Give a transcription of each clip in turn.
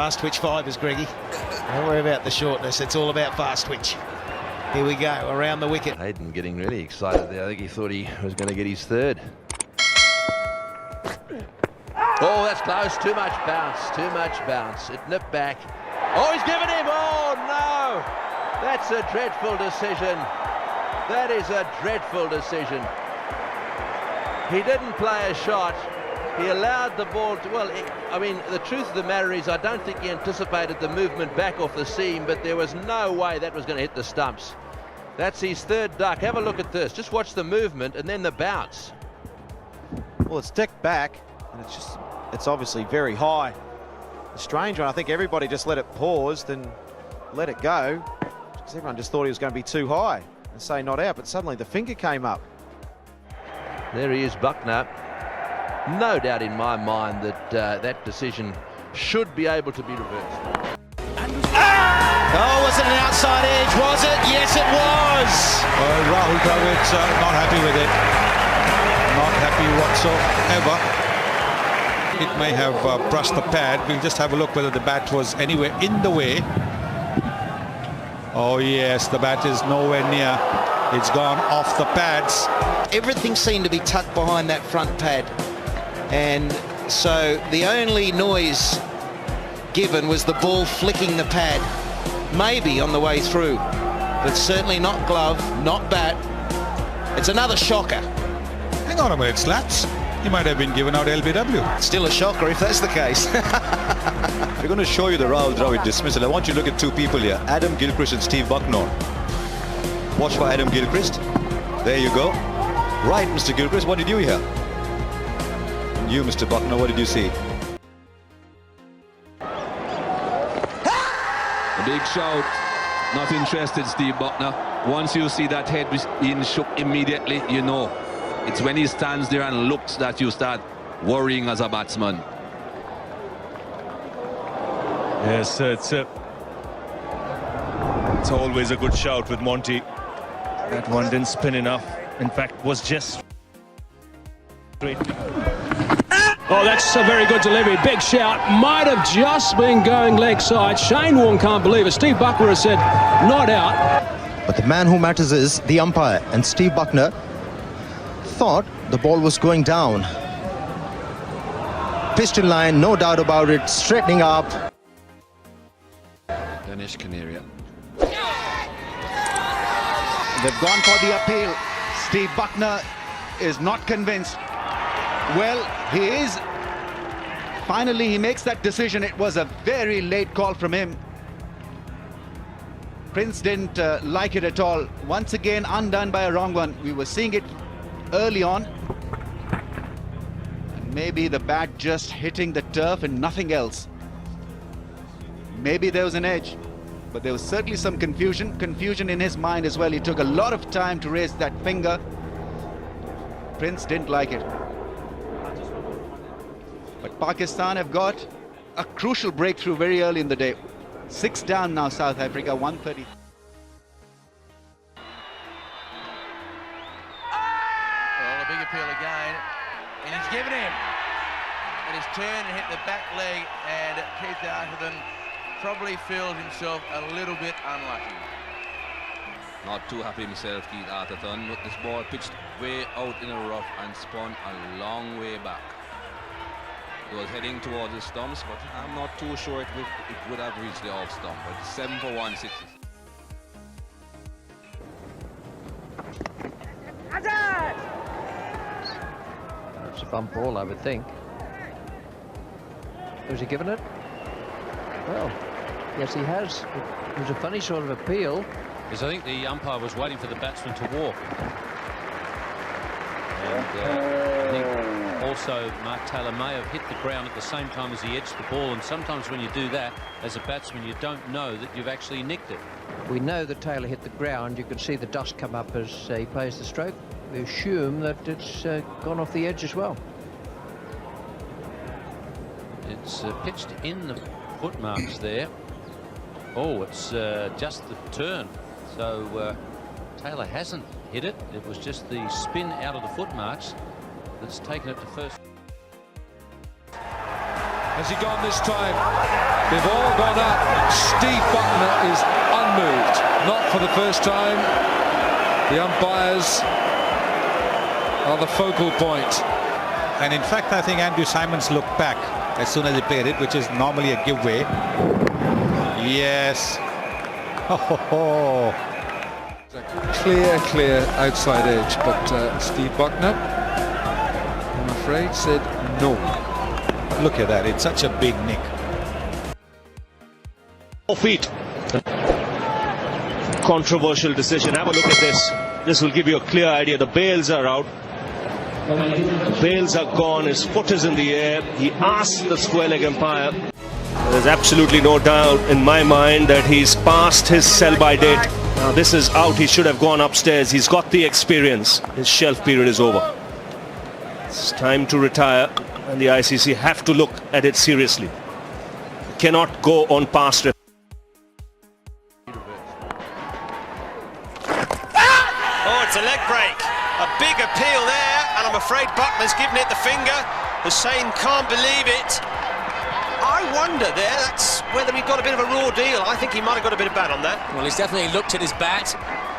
fast twitch fibres, Greggy. Don't worry about the shortness, it's all about fast twitch. Here we go, around the wicket. Hayden getting really excited there. I think he thought he was going to get his third. Oh, that's close. Too much bounce. Too much bounce. It nipped back. Oh, he's given him. Oh, no. That's a dreadful decision. That is a dreadful decision. He didn't play a shot. He allowed the ball to... Well, I mean, the truth of the matter is I don't think he anticipated the movement back off the seam, but there was no way that was going to hit the stumps. That's his third duck. Have a look at this. Just watch the movement and then the bounce. Well, it's decked back, and it's obviously very high. The strange one, I think everybody just let it pause, then let it go, because everyone just thought he was going to be too high and say not out, but suddenly the finger came up. There he is, Bucknor. No doubt in my mind that that decision should be able to be reversed. Oh, was it an outside edge? Was it? Yes, it was. Rahul Dravid's not happy with it. Not happy whatsoever. It may have brushed the pad. We'll just have a look whether the bat was anywhere in the way. Oh yes, the bat is nowhere near. It's gone off the pads. Everything seemed to be tucked behind that front pad. And so the only noise given was the ball flicking the pad. Maybe on the way through. But certainly not glove, not bat. It's another shocker. Hang on a minute, Slats. He might have been given out LBW. Still a shocker if that's the case. We're going to show you the Rahul Dravid dismissal. I want you to look at two people here, Adam Gilchrist and Steve Buchnor. Watch for Adam Gilchrist. There you go. Right, Mr. Gilchrist, what did you hear? And you, Mr. Bucknor, what did you see? A big shout. Not interested, Steve Buchnor. Once you see that head being shook immediately, you know. It's when he stands there and looks that you start worrying as a batsman. Yes, it's always a good shout with Monty. That one didn't spin enough. In fact, was just straight. Oh, that's a very good delivery. Big shout. Might have just been going leg side. Shane Warne can't believe it. Steve Buchnor has said not out. But the man who matters is the umpire, and Steve Buchnor thought the ball was going down. Piston line, no doubt about it, straightening up. Ganesh Canaria. They've gone for the appeal. Steve Buchnor is not convinced. Well, he is. Finally, he makes that decision. It was a very late call from him. Prince didn't like it at all. Once again, undone by a wrong one. We were seeing it early on. And maybe the bat just hitting the turf and nothing else. Maybe there was an edge. But there was certainly some confusion in his mind as well. He took a lot of time to raise that finger. Prince didn't like it. But Pakistan have got a crucial breakthrough very early in the day. 6 down now, South Africa, 130. Well, a big appeal again. And he's given him. And he's turned and hit the back leg, and Keith Atherton probably feels himself a little bit unlucky. Not too happy himself, Keith Atherton, but this ball pitched way out in the rough and spun a long way back. It was heading towards the stumps, but I'm not too sure it would have reached the off stump. But 7 for 160. That's a bump ball, I would think. Was he given it? Well, yes, he has. It was a funny sort of appeal. Because I think the umpire was waiting for the batsman to walk. And I think also Mark Taylor may have hit the ground at the same time as he edged the ball, and sometimes when you do that, as a batsman, you don't know that you've actually nicked it. We know that Taylor hit the ground. You can see the dust come up as he plays the stroke. We assume that it's gone off the edge as well. It's pitched in the footmarks there. Oh, it's just the turn. So Taylor hasn't hit it. It was just the spin out of the footmarks that's taken it to first. Has he gone this time? They've all gone up. Steve Buchnor is unmoved. Not for the first time. The umpires are the focal point. And in fact, I think Andrew Simons looked back as soon as he played it, which is normally a giveaway. Yes. Oh. Clear outside edge, but Steve Buchnor, I'm afraid, said no. Look at that, it's such a big nick. 4 feet. Controversial decision. Have a look at this. This will give you a clear idea. The bails are out. The bails are gone. His foot is in the air. He asked the square leg umpire. There's absolutely no doubt in my mind that he's passed his sell-by date. Now this is out. He should have gone upstairs. He's got the experience. His shelf period is over. It's time to retire, and the ICC have to look at it seriously. Cannot go on past. Oh, it's a leg break. A big appeal there, and I'm afraid Bucknor's given it the finger. Hussain can't believe it. I wonder there, that's whether he got a bit of a raw deal. I think he might have got a bit of bat on that. Well, he's definitely looked at his bat.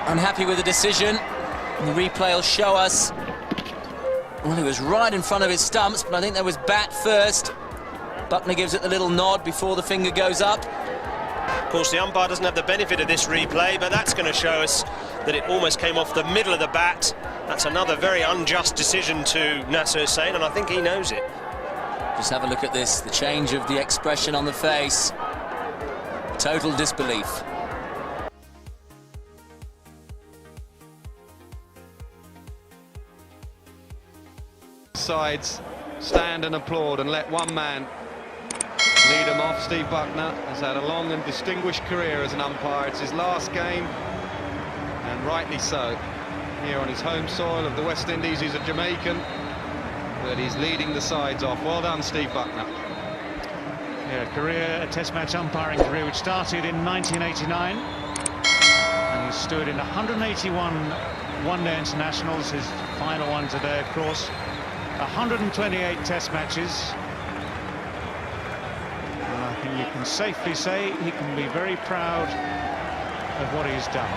Unhappy with the decision. The replay will show us. Well, he was right in front of his stumps, but I think there was bat first. Buchnor gives it the little nod before the finger goes up. Of course, the umpire doesn't have the benefit of this replay, but that's going to show us that it almost came off the middle of the bat. That's another very unjust decision to Nasser Hussain, and I think he knows it. Just have a look at this, the change of the expression on the face. Total disbelief. Sides stand and applaud and let one man lead them off. Steve Buchnor has had a long and distinguished career as an umpire. It's his last game, and rightly so. Here on his home soil of the West Indies, he's a Jamaican, but he's leading the sides off. Well done, Steve Buchnor. Yeah, a test match umpiring career which started in 1989, and he stood in 181 one-day internationals, his final one today, of course. 128 test matches. And I think you can safely say he can be very proud of what he's done.